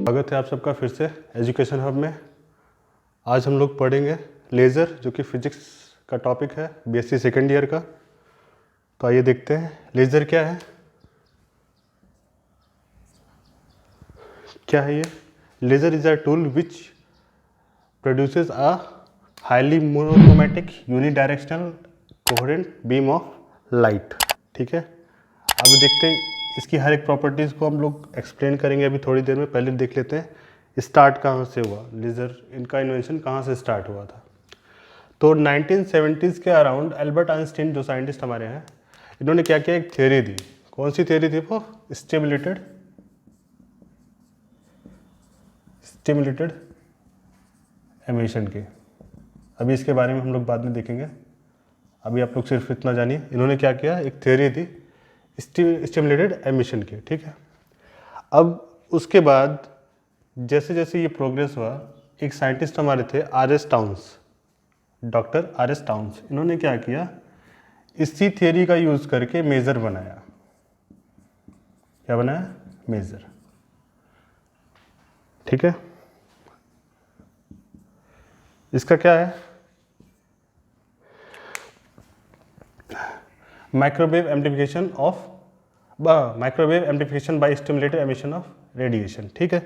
स्वागत है आप सबका फिर से एजुकेशन हब में। आज हम लोग पढ़ेंगे लेज़र, जो कि फिजिक्स का टॉपिक है, बीएससी सेकेंड ईयर का। तो आइए देखते हैं लेज़र क्या है। क्या है ये? Laser is a tool which produces a highly monochromatic unidirectional coherent beam of light. ठीक है, अब देखते हैं इसकी हर एक प्रॉपर्टीज़ को हम लोग एक्सप्लेन करेंगे अभी थोड़ी देर में। पहले देख लेते हैं स्टार्ट कहाँ से हुआ, लेज़र इनका इन्वेंशन कहाँ से स्टार्ट हुआ था। तो 1970s के अराउंड एल्बर्ट आइंस्टीन जो साइंटिस्ट हमारे हैं, इन्होंने क्या किया, एक थ्योरी दी। कौन सी थ्योरी थी वो? स्टिमुलेटेड एमिशन की। अभी इसके बारे में हम लोग बाद में देखेंगे, अभी आप लोग सिर्फ इतना जानिए इन्होंने क्या किया, एक थ्योरी दी स्टिमुलेटेड एमिशन की। ठीक है, अब उसके बाद जैसे जैसे ये प्रोग्रेस हुआ, एक साइंटिस्ट हमारे थे RS. Towns, doctor R S. Towns. इन्होंने क्या किया, इसी थियरी का यूज़ करके मेज़र बनाया। क्या बनाया? मेज़र। ठीक है, इसका क्या है, microwave amplification by stimulated emission of radiation. ठीक है,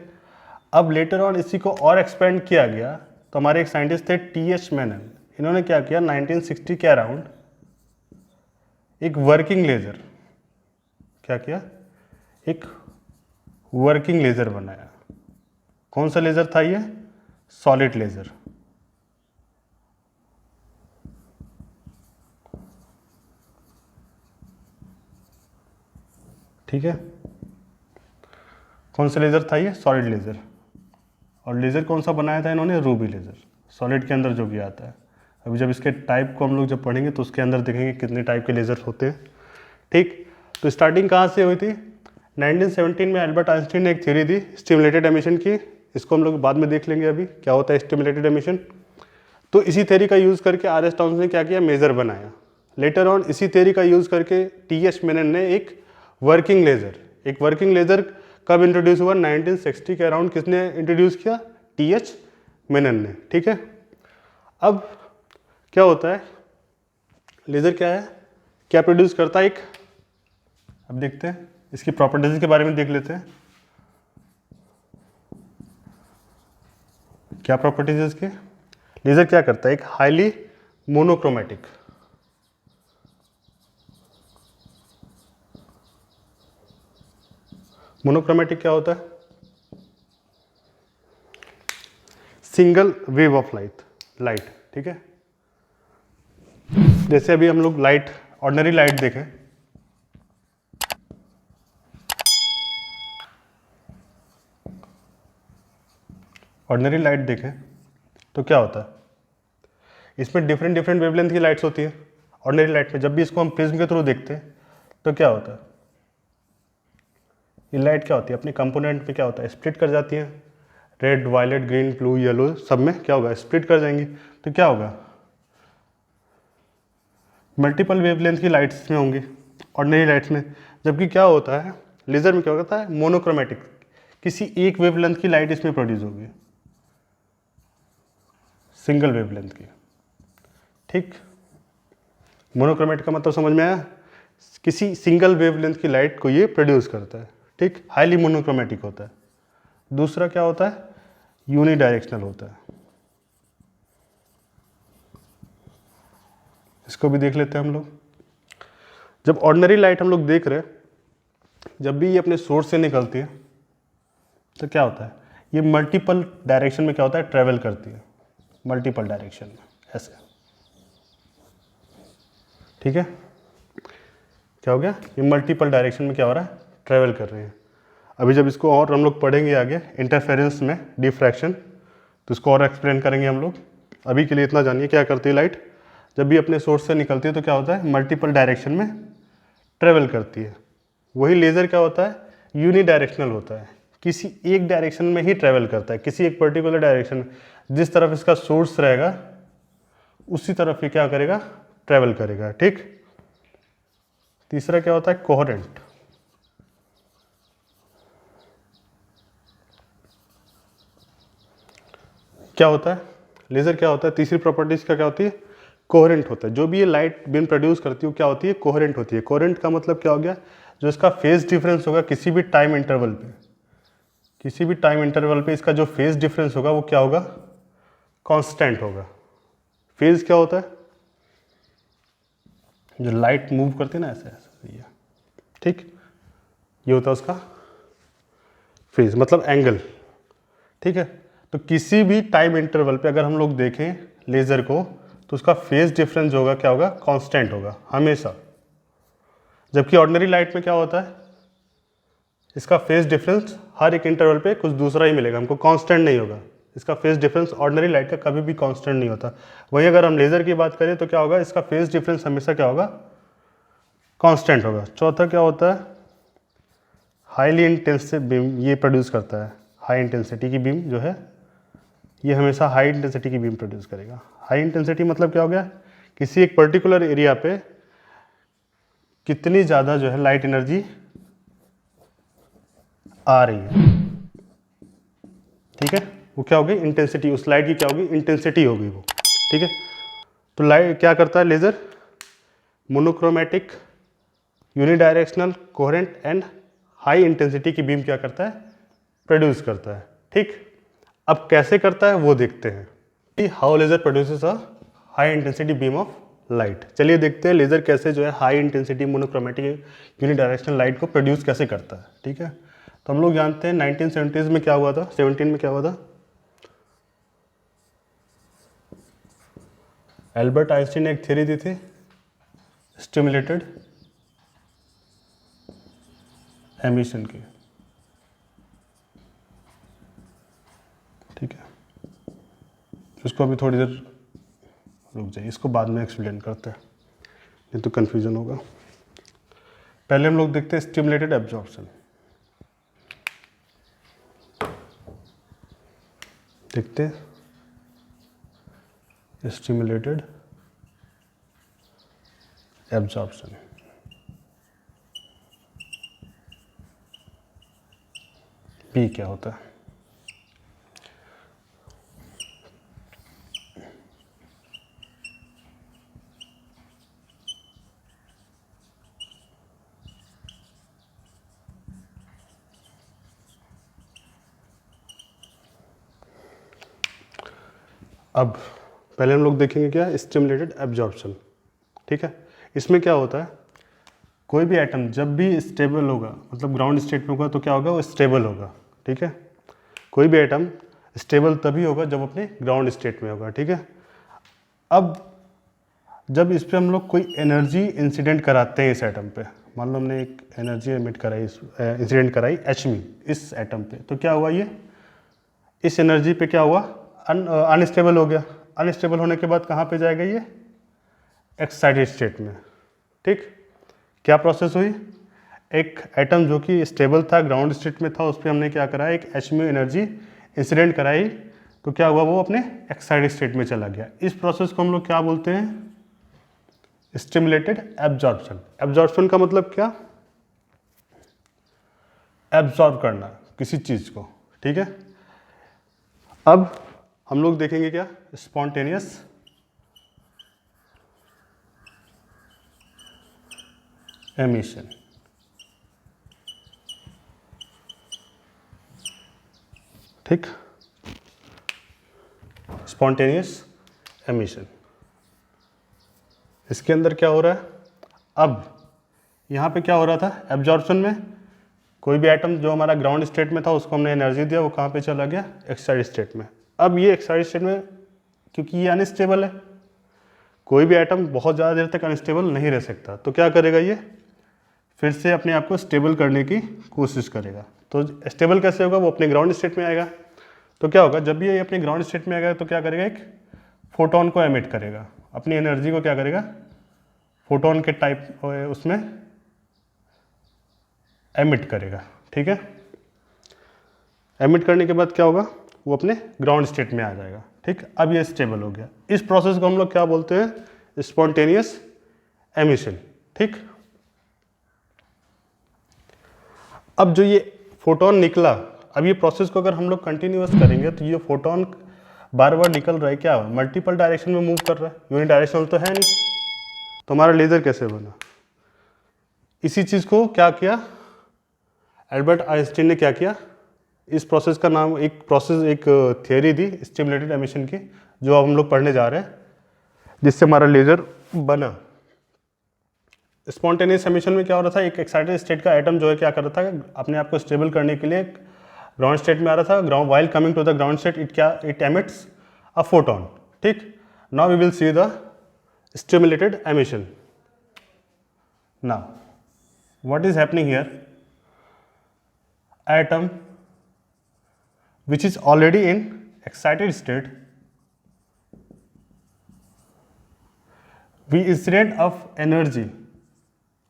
अब लेटर ऑन इसी को और एक्सपेंड किया गया। तो हमारे एक साइंटिस्ट थे टी.एच. मेनन। इन्होंने क्या किया, 1960 के अराउंड एक वर्किंग लेज़र, क्या किया, एक वर्किंग लेज़र बनाया। कौन सा लेज़र था ये? Solid laser. ठीक है, कौन सा लेज़र था ये? Solid laser. और लेज़र कौन सा बनाया था इन्होंने? Ruby laser. सॉलिड के अंदर जो भी आता है। अभी जब इसके टाइप को हम लोग जब पढ़ेंगे तो उसके अंदर देखेंगे कितने टाइप के लेज़र होते हैं। ठीक, तो स्टार्टिंग कहाँ से हुई थी? 1917 में एल्बर्ट आइंस्टीन ने एक थ्योरी दी स्टिमुलेटेड एमिशन की। इसको हम लोग बाद में देख लेंगे अभी क्या होता है स्टिमुलेटेड एमिशन। तो इसी थ्योरी का यूज़ करके आर.एस. टाउन्स ने क्या किया, मेज़र बनाया। लेटर ऑन इसी थ्योरी का यूज़ करके टी.एच. मेनन ने एक वर्किंग लेज़र कब इंट्रोड्यूस हुआ? 1960 के अराउंड। किसने इंट्रोड्यूस किया? टी.एच. मेनन ने। ठीक है, अब क्या होता है, लेज़र क्या है, क्या प्रोड्यूस करता है? एक, अब देखते हैं इसकी प्रॉपर्टीज के बारे में देख लेते हैं। क्या प्रॉपर्टीज है इसके? लेज़र क्या करता है, एक हाईली मोनोक्रोमैटिक, मोनोक्रोमैटिक क्या होता है? Single wave of light. ठीक है, जैसे अभी हम लोग लाइट, ऑर्डिनरी लाइट देखें, तो क्या होता है, इसमें डिफरेंट वेवलेंथ की लाइट्स होती है। ऑर्डिनरी लाइट में जब भी इसको हम प्रिज्म के थ्रू देखते हैं तो क्या होता है, ये लाइट क्या होती है, अपने कंपोनेंट में क्या होता है, स्प्लिट कर जाती है। Red, violet, green, blue, yellow, सब में क्या होगा, स्प्लिट कर जाएंगी। तो क्या होगा, मल्टीपल वेवलेंथ की लाइट्स में होंगी ऑर्डिनरी लाइट्स में। जबकि क्या होता है, लेज़र में क्या होता है, मोनोक्रोमैटिक, किसी एक वेवलेंथ की लाइट इसमें प्रोड्यूस होगी, सिंगल वेवलेंथ की। ठीक, मोनोक्रोमैटिक का मतलब समझ में आया, किसी सिंगल वेवलेंथ की लाइट को ये प्रोड्यूस करता है। ठीक, हाईली मोनोक्रोमैटिक होता है। दूसरा क्या होता है, यूनिडायरेक्शनल होता है। इसको भी देख लेते हैं हम लोग। जब ऑर्डिनरी लाइट हम लोग देख रहे हैं, जब भी ये अपने सोर्स से निकलती है तो क्या होता है, ये मल्टीपल डायरेक्शन में क्या होता है, ट्रेवल करती है, मल्टीपल डायरेक्शन में ऐसे। ठीक है, क्या हो गया, ये मल्टीपल डायरेक्शन में क्या हो रहा है, ट्रेवल कर रहे हैं। अभी जब इसको और हम लोग पढ़ेंगे आगे इंटरफेरेंस में डिफ्रैक्शन, तो इसको और एक्सप्लेन करेंगे हम लोग। अभी के लिए इतना जानिए क्या करती है लाइट, जब भी अपने सोर्स से निकलती है तो क्या होता है, मल्टीपल डायरेक्शन में ट्रेवल करती है। वही लेज़र क्या होता है, यूनिडायरेक्शनल होता है, किसी एक डायरेक्शन में ही ट्रेवल करता है, किसी एक पर्टिकुलर डायरेक्शन, जिस तरफ इसका सोर्स रहेगा उसी तरफ ये क्या करेगा, ट्रेवल करेगा। ठीक, तीसरा क्या होता है, कोहेरेंट। क्या होता है लेज़र, क्या होता है, तीसरी प्रॉपर्टीज क्या क्या होती है, कोहेरेंट होता है। जो भी ये लाइट बीम प्रोड्यूस करती है वो क्या होती है, कोहेरेंट होती है। कोहेरेंट का मतलब क्या हो गया, जो इसका फेज डिफरेंस होगा किसी भी टाइम इंटरवल पे, किसी भी टाइम इंटरवल पे इसका जो फेज डिफरेंस होगा वो क्या होगा, कांस्टेंट होगा। फेज क्या होता है, जो लाइट मूव करती है ना ऐसे ऐसे, ये ठीक, ये होता है उसका फेज, मतलब एंगल, ठीक है। तो किसी भी टाइम इंटरवल पे अगर हम लोग देखें लेज़र को तो उसका फेज डिफरेंस होगा क्या होगा, कांस्टेंट होगा हमेशा। जबकि ऑर्डिनरी लाइट में क्या होता है, इसका फेज डिफरेंस हर एक इंटरवल पे कुछ दूसरा ही मिलेगा हमको, कांस्टेंट नहीं होगा। इसका फेज डिफरेंस ऑर्डिनरी लाइट का कभी भी कांस्टेंट नहीं होता। वहीं अगर हम लेज़र की बात करें तो क्या होगा, इसका फेज डिफरेंस हमेशा क्या होगा, कांस्टेंट होगा। चौथा क्या होता है, हाईली इंटेंसिव बीम ये प्रोड्यूस करता है, हाई इंटेंसिटी की बीम जो है ये हमेशा हाई इंटेंसिटी की बीम प्रोड्यूस करेगा। हाई इंटेंसिटी मतलब क्या हो गया, किसी एक पर्टिकुलर एरिया पे कितनी ज़्यादा जो है लाइट एनर्जी आ रही है, ठीक है, वो क्या होगी, इंटेंसिटी, उस लाइट की क्या होगी, इंटेंसिटी होगी वो, ठीक है। तो लाइट क्या करता है laser, monochromatic, unidirectional, coherent and high intensity की बीम क्या करता है, प्रोड्यूस करता है, ठीक। अब कैसे करता है वो देखते हैं, how laser produces a high intensity beam of light. चलिए देखते हैं लेज़र कैसे जो है high intensity monochromatic unidirectional light को प्रोड्यूस कैसे करता है, ठीक है। तो हम लोग जानते हैं 1970s में क्या हुआ था, 17 में क्या हुआ था, एल्बर्ट आइंस्टीन ने एक थ्योरी दी थी, स्टिमुलेटेड एमिशन की, ठीक है। इसको अभी थोड़ी देर रुक जाइए, इसको बाद में एक्सप्लेन करते हैं, नहीं तो कन्फ्यूजन होगा। पहले हम लोग देखते हैं स्टिमुलेटेड एब्जॉर्प्शन, देखते हैं स्टिमुलेटेड एब्जॉर्प्शन। बी क्या होता है, अब पहले हम लोग देखेंगे क्या, स्टिमुलेटेड एब्जॉर्प्शन, ठीक है। इसमें क्या होता है, कोई भी एटम जब भी स्टेबल होगा, मतलब ग्राउंड स्टेट में होगा तो क्या होगा, वो स्टेबल होगा, ठीक है। कोई भी एटम स्टेबल तभी होगा जब अपने ग्राउंड स्टेट में होगा, ठीक है। अब जब इस पर हम लोग कोई एनर्जी इंसिडेंट कराते हैं इस एटम पे, मान लो हमने एक एनर्जी एमिट कराई, इंसिडेंट कराई Hν इस एटम पे, तो क्या हुआ, ये इस एनर्जी पे क्या हुआ, अनस्टेबल हो गया। अनस्टेबल होने के बाद कहाँ पे जाएगा, ये एक्साइटेड स्टेट में, ठीक। क्या प्रोसेस हुई, एक एटम जो कि स्टेबल था, ग्राउंड स्टेट में था, उस पर हमने क्या कराया, एक Hν एनर्जी इंसिडेंट कराई, तो क्या हुआ, वो अपने एक्साइटेड स्टेट में चला गया। इस प्रोसेस को हम लोग क्या बोलते हैं, स्टिमुलेटेड एब्जॉर्प्शन। एब्जॉर्प्शन का मतलब क्या, एब्जॉर्ब करना किसी चीज को, ठीक है। अब हम लोग देखेंगे क्या, स्पॉन्टेनियस एमिशन, ठीक, स्पॉन्टेनियस एमिशन। इसके अंदर क्या हो रहा है, अब यहाँ पे क्या हो रहा था, एब्जॉर्प्शन में कोई भी एटम जो हमारा ग्राउंड स्टेट में था उसको हमने एनर्जी दिया, वो कहाँ पे चला गया, एक्साइटेड स्टेट में। अब ये एक्साइटेड स्टेट में, क्योंकि ये अनस्टेबल है, कोई भी एटम बहुत ज़्यादा देर तक अनस्टेबल नहीं रह सकता, तो क्या करेगा, ये फिर से अपने आप को स्टेबल करने की कोशिश करेगा। तो स्टेबल कैसे होगा, वो अपने ग्राउंड स्टेट में आएगा। तो क्या होगा, जब भी ये अपने ग्राउंड स्टेट में आएगा तो क्या करेगा, एक फोटोन को एमिट करेगा, अपनी एनर्जी को क्या करेगा, फोटोन के टाइप उसमें एमिट करेगा, ठीक है। एमिट करने के बाद क्या होगा, वो अपने ग्राउंड स्टेट में आ जाएगा, ठीक। अब ये स्टेबल हो गया। इस प्रोसेस को हम लोग क्या बोलते हैं, स्पॉन्टेनियस एमिशन, ठीक। अब जो ये फोटोन निकला, अब ये प्रोसेस को अगर हम लोग कंटिन्यूअस करेंगे तो ये फोटोन बार बार निकल रहा है, क्या मल्टीपल डायरेक्शन में मूव कर रहा है, यूनिट डायरेक्शनल तो है नहीं, तो हमारा लेज़र कैसे बना? इसी चीज़ को क्या किया एल्बर्ट आइंस्टीन ने, क्या किया, इस प्रोसेस का नाम, एक थियरी दी स्टिमुलेटेड एमिशन की, जो अब हम लोग पढ़ने जा रहे हैं, जिससे हमारा लेज़र बना। स्पॉन्टेनियस एमिशन में क्या हो रहा था, एक एक्साइटेड स्टेट का एटम जो है क्या कर रहा था, अपने आप को स्टेबल करने के लिए ग्राउंड स्टेट में आ रहा था। Ground while coming to the ground state it emits a photon. ठीक, now we will see the stimulated emission. Now what is happening here, atom which is already in excited state, we incident of energy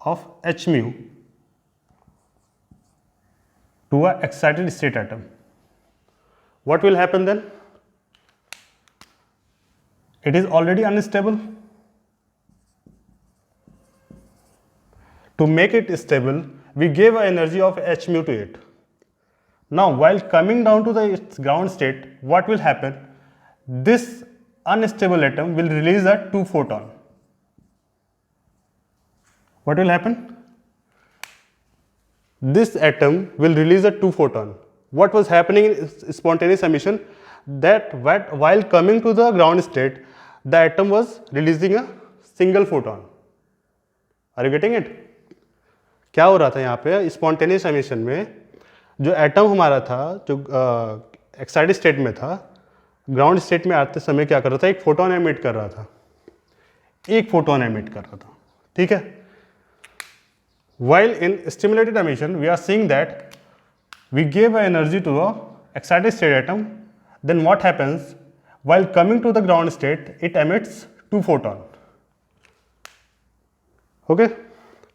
of h mu to a excited state atom. What will happen then? It is already unstable. To make it stable, we gave a energy of h mu to it. Now, while coming down to its ground state, what will happen? This unstable atom will release a 2 photon. What will happen? This atom will release a 2 photon. What was happening in spontaneous emission? That while coming to the ground state, the atom was releasing a single photon. Are you getting it? क्या हो रहा था यहाँ पे spontaneous emission में, जो atom हमारा था, जो एक्साइटेड स्टेट में था, ग्राउंड स्टेट में आते समय क्या कर रहा था, एक फोटोन एमिट कर रहा था, एक फोटोन एमिट कर रहा था। ठीक है, while in stimulated emission we are seeing that we give a energy to a excited state atom, then what happens, while coming to the ground state it emits 2 photon. Okay,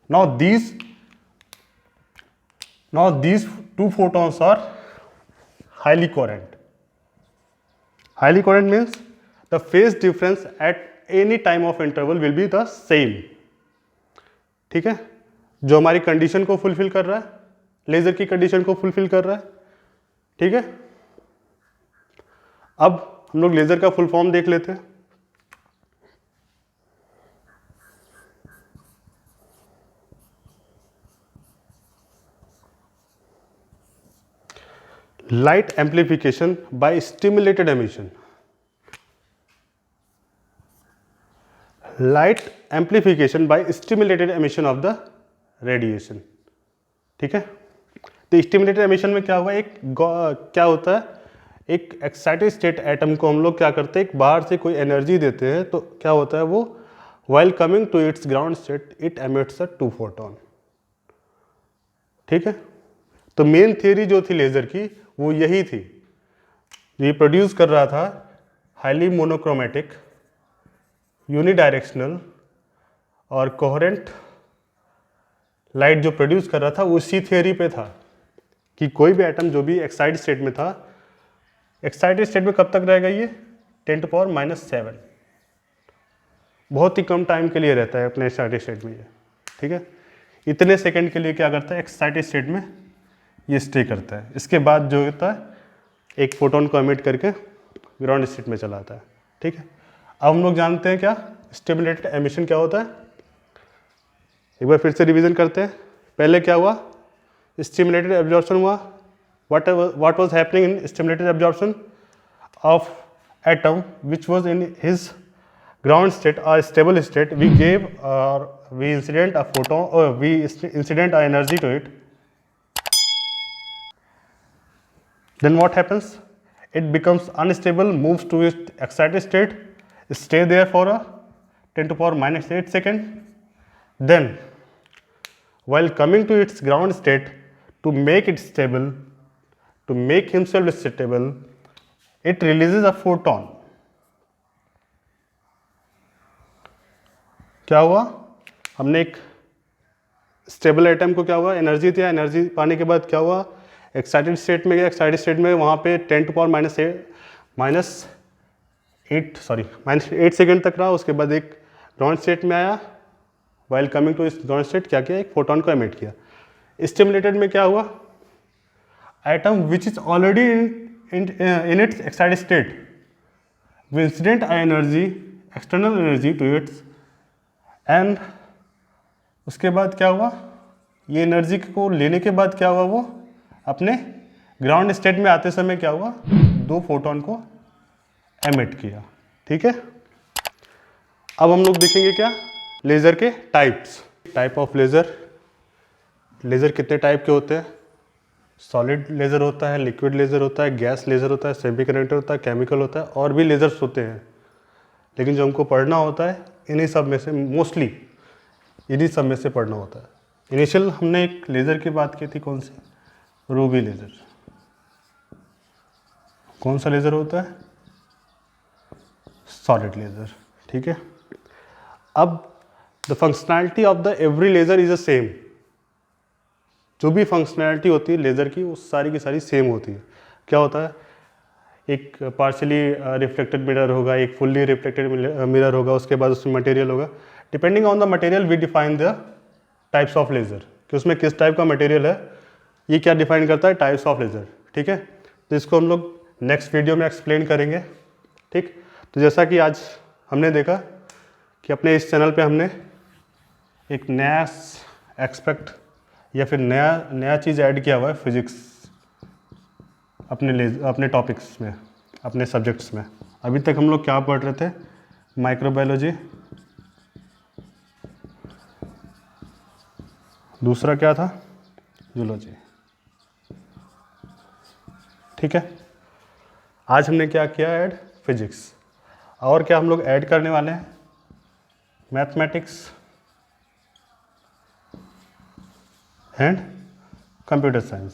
now these 2 photons are highly coherent. Highly coherent means the phase difference at any time of interval will be the same. ठीक है, जो हमारी condition को fulfil कर रहा है, laser की condition को फुलफिल कर रहा है। ठीक है, अब हम लोग लेजर का फुल फॉर्म देख लेते हैं। Light amplification by stimulated emission. Light amplification by stimulated emission of the radiation. ठीक है, तो स्टिमुलेटेड एमिशन में क्या हुआ, क्या होता है, एक एक्साइटेड स्टेट एटम को हम लोग क्या करते हैं, एक बाहर से कोई एनर्जी देते हैं, तो क्या होता है वो, while coming to its ground state it emits a 2 photon. ठीक है, तो मेन थियरी जो थी लेजर की वो यही थी, ये प्रोड्यूस कर रहा था हाईली मोनोक्रोमेटिक, यूनिडायरेक्शनल और कोहेरेंट लाइट जो प्रोड्यूस कर रहा था, उसी थियरी पे था कि कोई भी एटम जो भी एक्साइटेड स्टेट में था, एक्साइटेड स्टेट में कब तक रहेगा ये, 10⁻⁷, बहुत ही कम टाइम के लिए रहता है अपने एक्साइटेड स्टेट में ये। ठीक है, इतने सेकंड के लिए क्या करता है, एक्साइटेड स्टेट में ये स्टे करता है। इसके बाद जो होता है, एक फोटोन को एमिट करके ग्राउंड स्टेट में चला आता है। ठीक है, अब हम लोग जानते हैं क्या स्टिमुलेटेड एमिशन क्या होता है, एक बार फिर से रिवीजन करते हैं। पहले क्या हुआ, स्टिमुलेटेड एब्जॉर्प्शन हुआ। What was happening in stimulated absorption of atom which was in his ground state or stable state, we gave or we incident a photon or we incident a energy to it. Then what happens, it becomes unstable, moves to its excited state, stay there for a 10⁻⁸ second. Then while coming to its ground state, to make it stable, to make himself stable, it releases a photon. क्या हुआ, हमने एक stable atom को क्या हुआ, energy दिया, energy पाने के बाद क्या हुआ, एक्साइटेड स्टेट में गया, एक्साइटेड स्टेट में वहाँ पे 10⁻⁸ सेकेंड तक रहा। उसके बाद एक ग्राउंड स्टेट में आया, वाइल कमिंग टू इस ग्राउंड स्टेट क्या किया, एक फोटोन को एमिट किया। स्टिमुलेटेड में क्या हुआ, atom which is already in its excited state, incident energy, external energy to its, and उसके बाद क्या हुआ, ये एनर्जी को लेने के बाद क्या हुआ, वो अपने ग्राउंड स्टेट में आते समय क्या हुआ, 2 फोटोन को एमिट किया। ठीक है, अब हम लोग देखेंगे क्या, लेज़र के types, type of laser. Laser कितने टाइप के होते हैं, सॉलिड लेज़र होता है, लिक्विड लेज़र होता है, गैस लेज़र होता है, सेमीकंडक्टर होता है, केमिकल होता है, और भी लेज़र्स होते हैं। लेकिन जो हमको पढ़ना होता है इन्हीं सब में से, मोस्टली इन्हीं सब में से पढ़ना होता है। इनिशियल हमने एक लेज़र की बात की थी, कौन सी, रूबी लेज़र। कौन सा लेज़र होता है, सॉलिड लेज़र। ठीक है, अब the functionality of the every laser is the same. जो भी फंक्शनैलिटी होती है लेज़र की वो सारी की सारी सेम होती है। क्या होता है, एक पार्शियली रिफ्लेक्टेड मिरर होगा, एक फुल्ली रिफ्लेक्टेड मिरर होगा, उसके बाद उसमें मटेरियल होगा। Depending on the material we define the types of laser, कि उसमें किस टाइप का मटेरियल है, ये क्या डिफाइन करता है, टाइप्स ऑफ लेज़र। ठीक है, तो इसको हम लोग नेक्स्ट वीडियो में एक्सप्लेन करेंगे। ठीक, तो जैसा कि आज हमने देखा कि अपने इस चैनल पे हमने एक नया एक्सपेक्ट या फिर नया चीज़ ऐड किया हुआ है, फिजिक्स, अपने टॉपिक्स में, अपने सब्जेक्ट्स में। अभी तक हम लोग क्या पढ़ रहे थे, माइक्रोबायोलॉजी, दूसरा क्या था, जूलॉजी। ठीक है, आज हमने क्या किया, ऐड फिजिक्स। और क्या हम लोग ऐड करने वाले हैं, मैथमेटिक्स एंड कंप्यूटर साइंस।